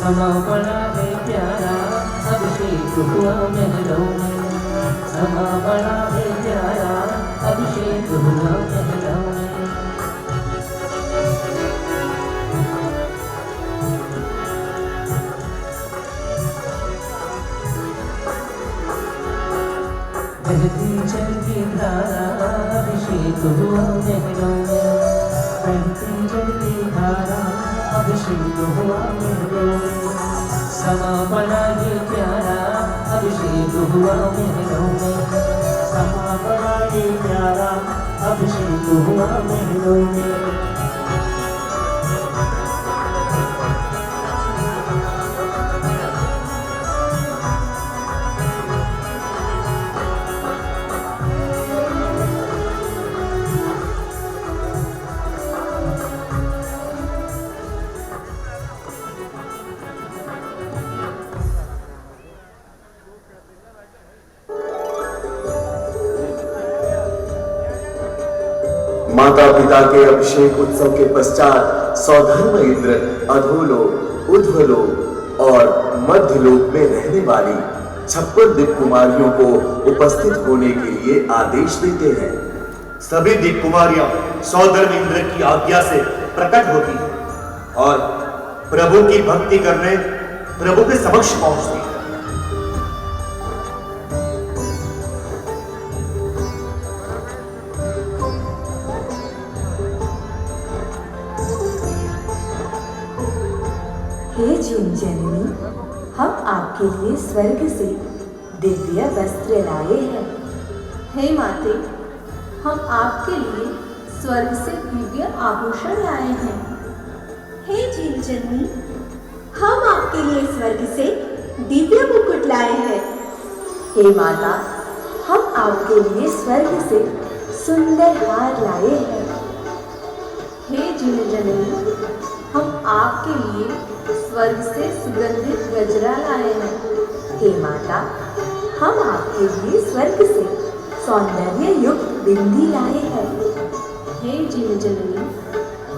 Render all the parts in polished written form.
समा बड़ा है प्यारा अभिषेक हुआ महलों में, समा बड़ा है प्यारा अभिषेक हुआ महलों में। बहती चलती धारा अभिषेक हुआ महलों में, बहती चलती धारा अभिषेक हुआ महलों में। समा बड़ा ये प्यारा अभिषेक हुआ महलों में, समा बड़ा ये प्यारा अभिषेक हुआ महलों में। माता पिता के अभिषेक उत्सव के पश्चात सौधर्म इंद्र अधोलोक, उध्वलोक और मध्यलोक में रहने वाली 56 दिव्य कुमारियों को उपस्थित होने के लिए आदेश देते हैं। सभी दिव्य कुमारियां सौधर्म इंद्र की आज्ञा से प्रकट होती हैं और प्रभु की भक्ति करने प्रभु के समक्ष पहुंचती हैं। हे जीवन जननी, हम आपके लिए स्वर्ग से दिव्य वस्त्र लाए हैं। हे माते, हम आपके लिए स्वर्ग से दिव्य आभूषण लाए हैं। हे जीवन जननी, हम आपके लिए स्वर्ग से दिव्य मुकुट लाए हैं। हे माता, हम आपके लिए स्वर्ग से सुंदर हार लाए हैं। हे जीवन जननी, हम आपके लिए स्वर्ग से सुगंधित गजरा लाए हैं। हे माता, हम आपके लिए स्वर्ग से सौंदर्य युक्त बिंदी लाए हैं। हे जीवन जननी,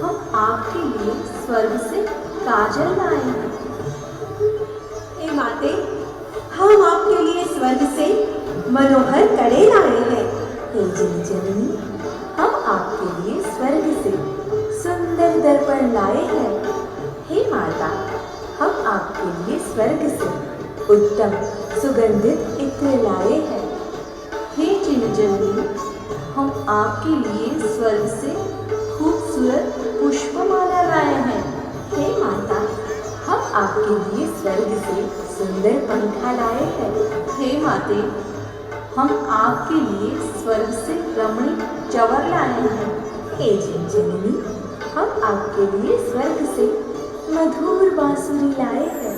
हम आपके लिए स्वर्ग से काजल लाए हैं। हे माते, हम आपके लिए स्वर्ग से मनोहर कड़े लाए हैं। हे जीवन जननी, हम आपके लिए स्वर्ग से सुंदर दर्पण लाए हैं। हे माता, हम आपके लिए स्वर्ग से उत्तम सुगंधित इत्र लाए हैं। हे जीवन जननी, हम आपके लिए स्वर्ग से खूबसूरत पुष्पमाला लाए हैं। हे माता, हम आपके लिए स्वर्ग से सुंदर पंखा लाए हैं। हे माते, हम आपके लिए स्वर्ग से रमणीक चवर लाए हैं। हे जीवन जननी, हम आपके लिए स्वर्ग से मधुर बांसुरी लाए हैं।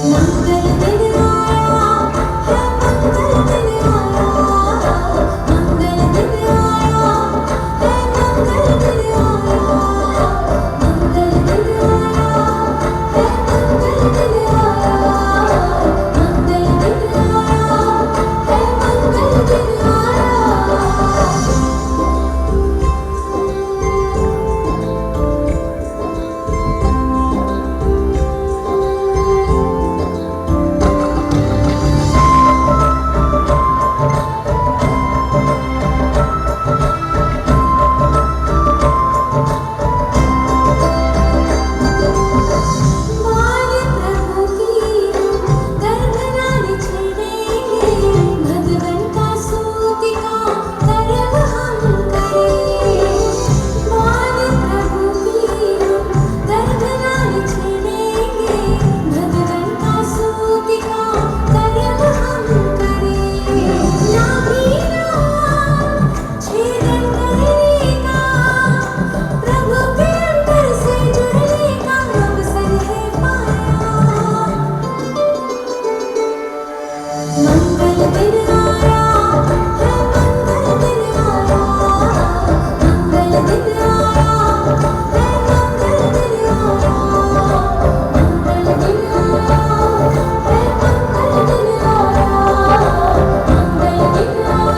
मंगल दिन आया है, मंगल दिन आया, मंगल दिन आया है, मंगल दिन आया, मंगल दिन आया है, मंगल दिन आया, मंगल दिन आया है, मंगल दिन आया। मान प्रभु की गर्दन छेड़ेंगे, भगवन का सूतिका कर्म हम करें। मान प्रभु की गर्दन छेड़ेंगे, भगवन का सूतिका कर्म हम करें। नाभीना छेदन करने का, प्रभु के अंदर से जुड़ने का अवसर है पाया। मंगल दिन आया है, मंगल दिन आया, मंगल दिन आया है, मंगल दिन आया, मंगल दिन आया है, मंगल दिन आया, मंगल दिन आया है, मंगल दिन आया।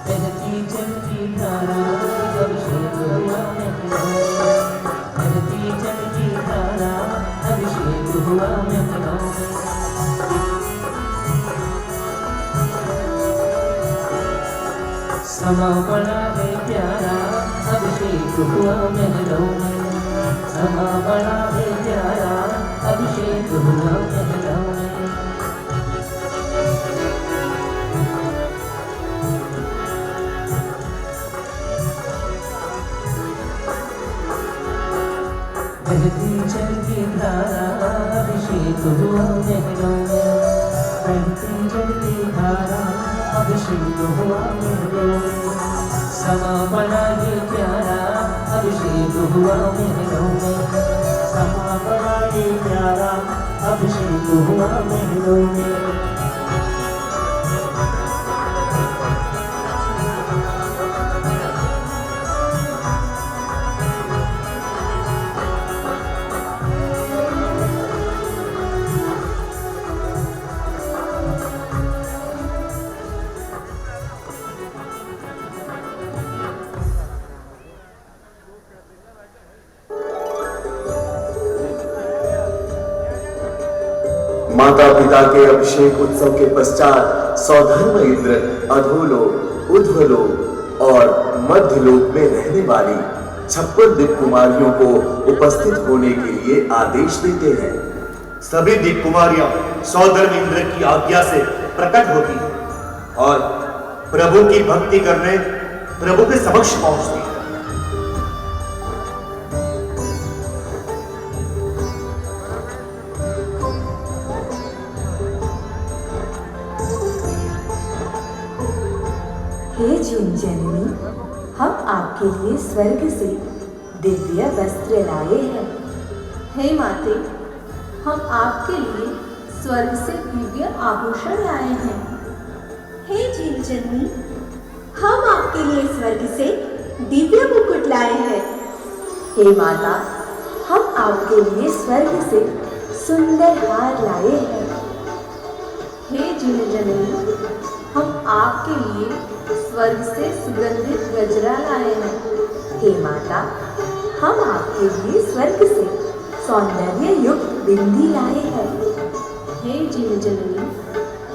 बहती चलती धारा अभिषेक हुआ महलों में, बहती चलती धारा अभिषेक हुआ महलों में। समा बड़ा है प्यारा अभिषेक हुआ महलों में, समा बड़ा है प्यारा अभिषेक हुआ महलों में। बहती चलती धारा अभिषेक हुआ महलों में, बहती चलती धारा अभिषेक हुआ महलों में। समा बड़ा ही प्यारा अभिषेक हुआ महलों में, समा बड़ा ही प्यारा अभिषेक हुआ महलों में। माता पिता के अभिषेक उत्सव के पश्चात सौधर्म इंद्र अधोलोक, उध्वलोक और मध्यलोक में रहने वाली 56 दिव्य कुमारियों को उपस्थित होने के लिए आदेश देते हैं। सभी दिव्य कुमारियां सौधर्म इंद्र की आज्ञा से प्रकट होती हैं और प्रभु की भक्ति करने प्रभु के समक्ष पहुंचती हैं। हे जून जननी, हम आपके लिए स्वर्ग से दिव्य वस्त्र लाए हैं। हे माते, हम आपके लिए स्वर्ग से दिव्य आभूषण लाए हैं। हे झील जननी, हम आपके लिए स्वर्ग से दिव्य मुकुट लाए हैं। हे माता, हम आपके लिए स्वर्ग से सुंदर हार लाए हैं। हे झील जननी, हम आपके लिए स्वर्ग से सुगंधित गजरा लाए हैं। हे माता, हम आपके लिए स्वर्ग से सौंदर्य युक्त बिंदी लाए हैं। हे झील जननी,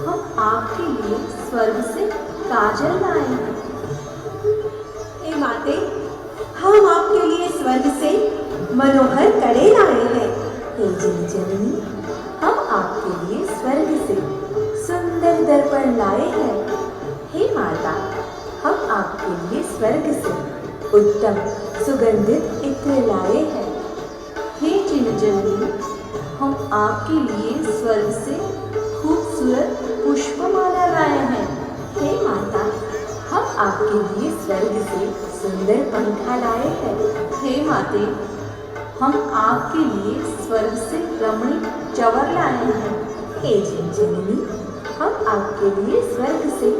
हम आपके लिए स्वर्ग से काजल लाए हैं। हे माते, हम आपके लिए स्वर्ग से मनोहर कड़े लाए हैं। हे झील जननी, हम आपके लिए स्वर्ग से सुंदर दर्पण लाए हैं। हे माता, हम आपके लिए स्वर्ग से उत्तम सुगंधित इत्र लाए हैं। हे झील जननी, हम आपके लिए स्वर्ग से खूबसूरत पुष्पमाला लाए हैं। हे माता, हम आपके लिए स्वर्ग से सुंदर पंखा लाए हैं। हे माते, हम आपके लिए स्वर्ग से रमणीक चवर लाए हैं। हे झील जननी, हम आपके लिए स्वर्ग से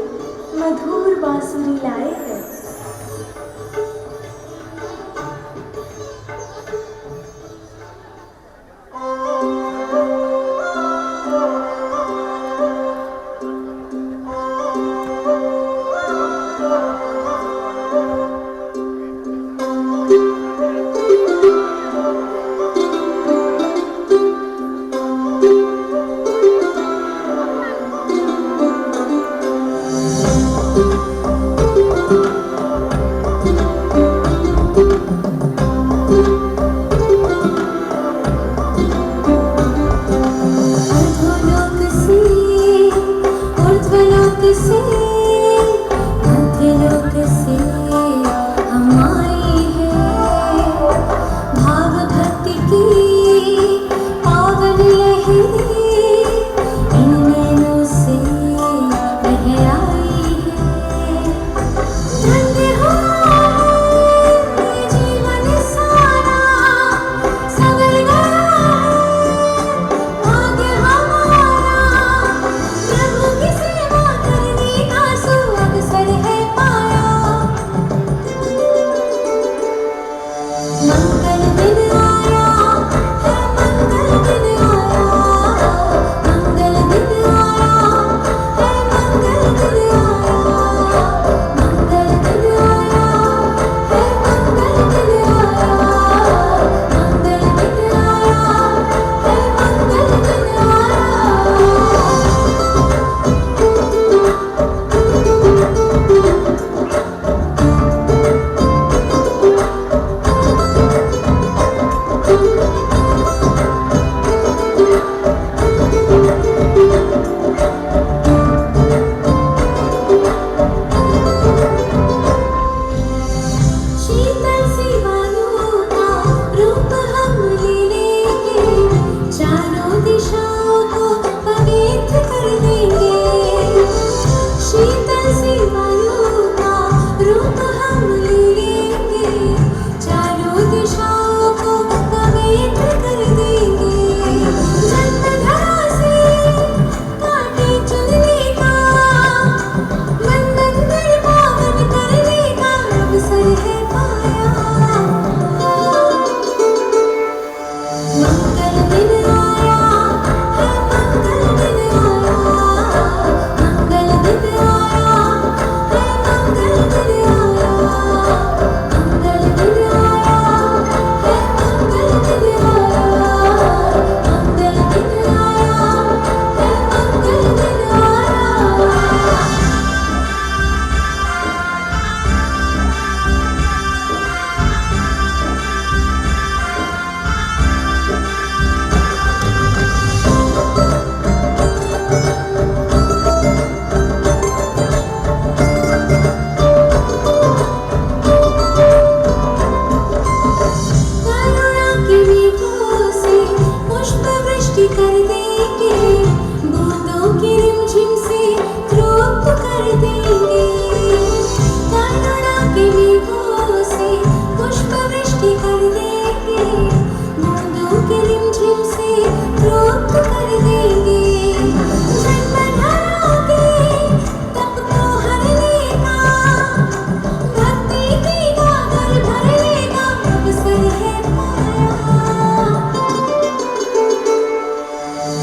मधुर बांसुरी लाए हैं।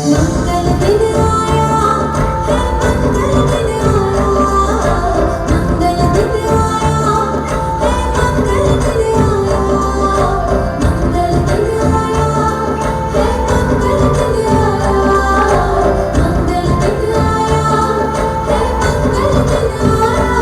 मंगल दिन आया है, मंगल दिन आया, मंगल दिन आया है, मंगल दिन आया, मंगल दिन आया है, मंगल दिन आया, मंगल दिन आया है, मंगल दिन आया।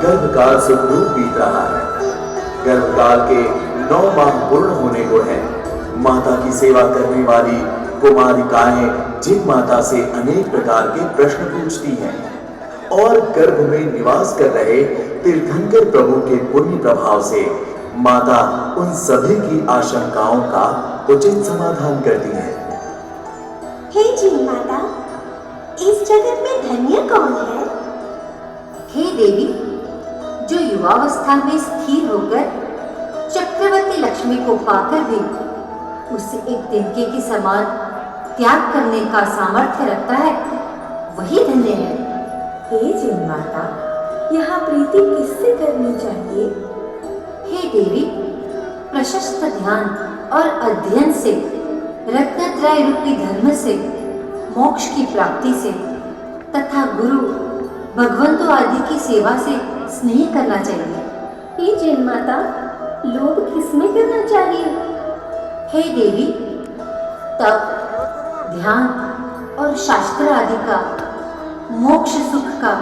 गर्भकाल सुखरूप बीत रहा है। गर्भकाल के 9 माह पूर्ण होने को है। माता की सेवा करने वाली कुमारिकाएं जिन माता से अनेक प्रकार के प्रश्न पूछती हैं और गर्भ में निवास कर रहे तीर्थंकर प्रभु के पुण्य प्रभाव से माता उन सभी की आशंकाओं का उचित समाधान करती है। हे जिन माता, इस जगत में धन्य कौन है? हे देवी, जो युवावस्था में स्थिर होकर चक्रवर्ती लक्ष्मी को पाकर भी उसे एक तिनके के समान त्याग करने का सामर्थ्य रखता है, वही धन्य है। हे जिन माता, यहाँ प्रीति किससे करनी चाहिए? हे देवी, प्रशस्त ध्यान और अध्ययन से, रत्नत्रय रूपी धर्म से, मोक्ष की प्राप्ति से तथा गुरु भगवंतों आदि की सेवा से स्नेह करना चाहिए। हे जिन माता, लोभ किसमें करना चाहिए? हे देवी, तप, ध्यान और शास्त्र आदि का, मोक्ष सुख का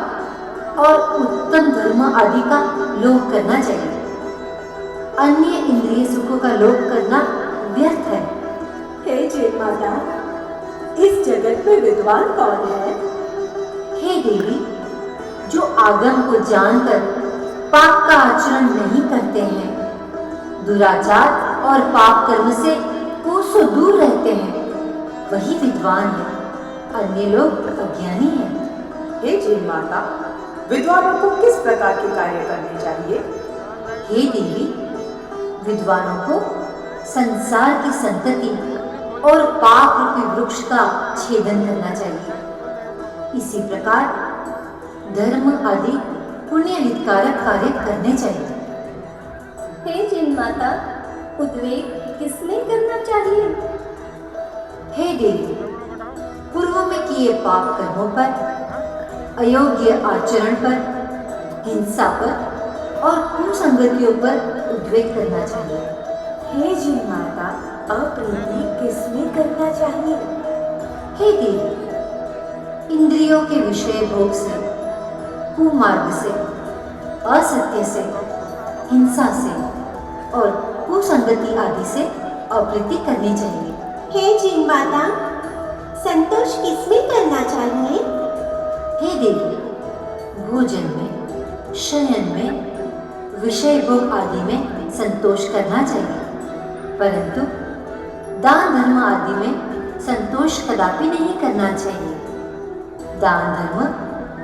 और उत्तम धर्म आदि का लोभ करना चाहिए। अन्य इंद्रिय सुखों का लोभ करना व्यर्थ है। हे जिन माता, इस जगत में विद्वान कौन है? हे देवी, जो आगम को जानकर पाप का आचरण नहीं करते हैं, दुराचार और पाप कर्म से कोसों दूर रहते हैं, वही विद्वान है। अन्य लोग अज्ञानी हैं। हे जिन माता, विद्वानों को किस प्रकार के कार्य करने चाहिए? हे देवी, विद्वानों को संसार की संतति और पाप रूपी वृक्ष का छेदन करना चाहिए। इसी प्रकार धर्म आदि पुण्य हितकारक कार्य करने चाहिए। हे जिन माता, उद्वेग किसमें करना चाहिए? हे देवी, पूर्व में किए पाप कर्मों पर, अयोग्य आचरण पर, हिंसा पर और कुसंगतियों पर उद्वेग करना चाहिए। हे जिन माता, अप्रीति किसमें करना चाहिए? हे देवी, इंद्रियों के विषय भोग से, कुमार्ग से, असत्य से, हिंसा से और कुसंगति आदि से अप्रीति करनी चाहिए। हे जिन माता, संतोष किसमें करना चाहिए? हे देवी, भोजन में, शयन में, विषय भोग आदि में संतोष करना चाहिए, परंतु दान धर्म आदि में संतोष कदापि नहीं करना चाहिए। दान धर्म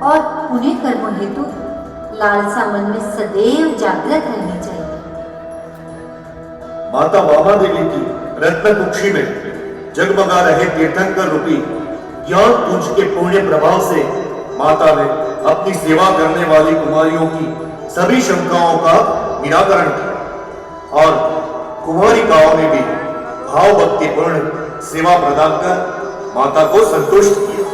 और पुण्य कर्म हेतु लालसा मन में सदैव जागृत रहनी चाहिए। माता वामा देवी की रत्न कुक्षी में जगमगा रहे तीर्थंकर रूपी ज्ञान पुंज के पुण्य प्रभाव से माता ने अपनी सेवा करने वाली कुमारियों की सभी शंकाओं का निराकरण किया और कुमारिकाओं ने भी भाव भक्ति पूर्ण सेवा प्रदान कर माता को संतुष्ट किया।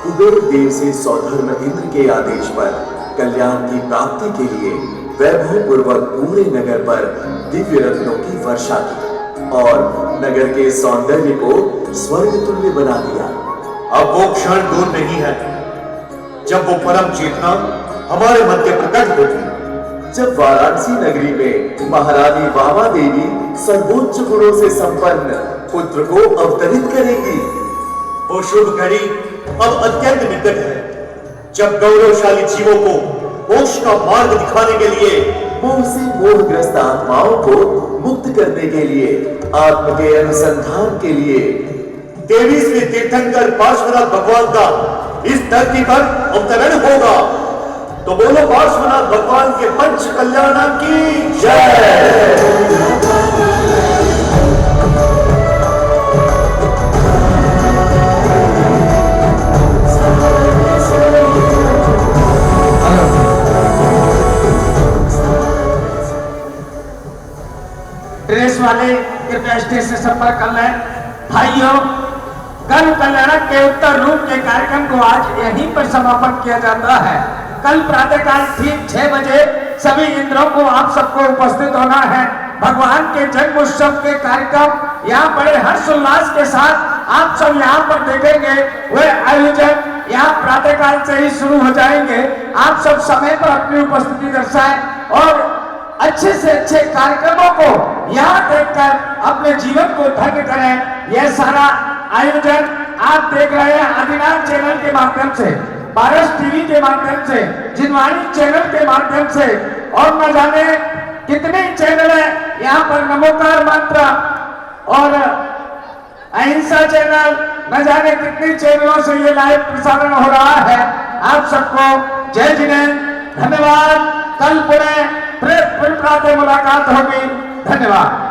कुबेर देव से सौधर्म इंद्र के आदेश पर कल्याण की प्राप्ति के लिए वैभव पूर्वक पूरे नगर पर दिव्य रत्नों की वर्षा की और नगर के सौंदर्य को स्वर्ग तुल्य बना दिया। अब वो क्षण दूर नहीं है जब वो परम चेतना हमारे मध्य प्रकट होगी, जब वाराणसी नगरी में महारानी वामा देवी सर्वोच्च गुणों से संपन्न पुत्र को अवतरित करेगी। वो शुभ घड़ी अब अत्यंत निकट है जब गौरवशाली जीवों को मोक्ष का मार्ग दिखाने के लिए, मोह से मोहग्रस्त आत्माओं को मुक्त करने के लिए, आत्म के अनुसंधान के लिए देवी श्री तीर्थंकर पार्श्वनाथ भगवान का इस धरती पर अवतरण होगा। तो बोलो पार्श्वनाथ भगवान के पंच कल्याण की जय। ड्रेस वाले कृपया स्टेज से संपर्क कर लें। भाइयों, गर्भ कल्याणक के उत्तर रूप के कार्यक्रम को आज यहीं पर समापन किया जाता है। कल प्रातःकाल ठीक 6 बजे सभी इंद्रों को आप सबको उपस्थित होना है। भगवान के जन्म उत्सव के कार्यक्रम यहाँ बड़े हर्षोल्लास के साथ आप सब यहाँ पर देखेंगे। वे आयोजन यहाँ प्रातःकाल से ही शुरू हो जाएंगे। आप सब समय पर अपनी उपस्थिति दर्शाएं और अच्छे से अच्छे कार्यक्रमों को यहाँ देखकर अपने जीवन को धन्य करें। यह सारा आयोजन आप देख रहे हैं आदिनाथ चैनल के माध्यम से, पारस टीवी के माध्यम से, जिनवाणी चैनल के माध्यम से और न जाने कितने चैनल है यहाँ पर, नमोकार मंत्र और अहिंसा चैनल, न जाने कितने चैनलों से ये लाइव प्रसारण हो रहा है। आप सबको जय जिनेन्द्र, धन्यवाद। कल पुनः फिर मुलाकात होगी। धन्यवाद।